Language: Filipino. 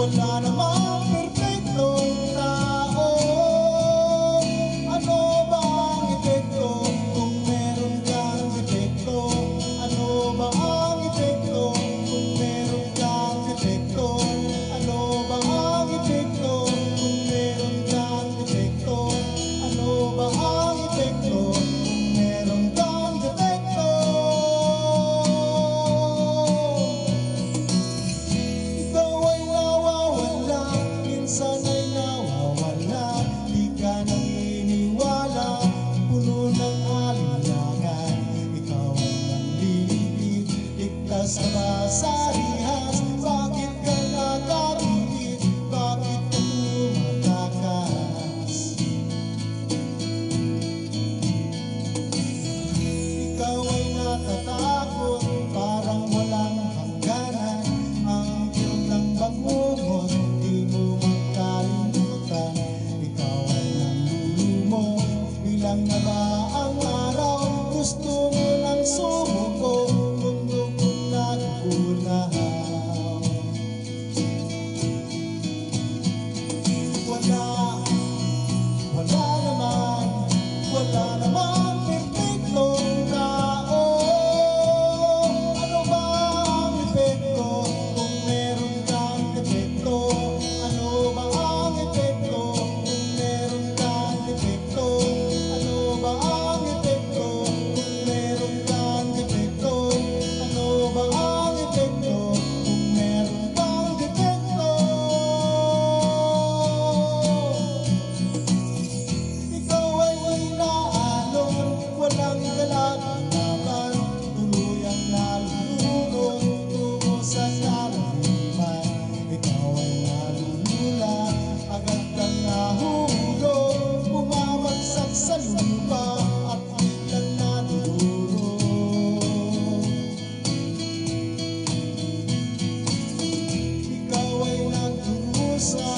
Wala namang perfectong tao. Ano ba ang epekto kung meron kang defekto? Ano ba ang epekto kung meron kang defekto? Ano ba ang epekto kung meron kang defekto? Ano ba ang epekto kung meron kang defekto? Ikaw ay nawawala, minsan ay nawawala. Di ka naniniwala, puno ng alinlangan. Ikaw ay nanlilipid, ligtas ka ba sa rihas? Bakit ka nakarinig? Bakit ka tumatakas? Ikaw ay natatakot, parang walang hangganan. Ang kirot ng bangungot, di mo makalimutan. Ikaw ay nanlulumo, bilang na ba ang araw? Gusto mo lang sumuko, mundo kong nagugunaw. Wala namang perfectong tao. Ano ba ang epekto kung meron kang defekto? Ano ba ang epekto kung meron kang defekto? Ano ba ang epekto kung meron kang defekto? Ano ba ang epekto kung meron kang defekto? Ikaw ay inaalon, walang kalakapan, tuluyang nalulunod tungo sa kalaliman. Ikaw ay nalulula, agad kang nahulog, bumabagsak sa lupa at biglang nadudurog. Ikaw ay nagdurusa,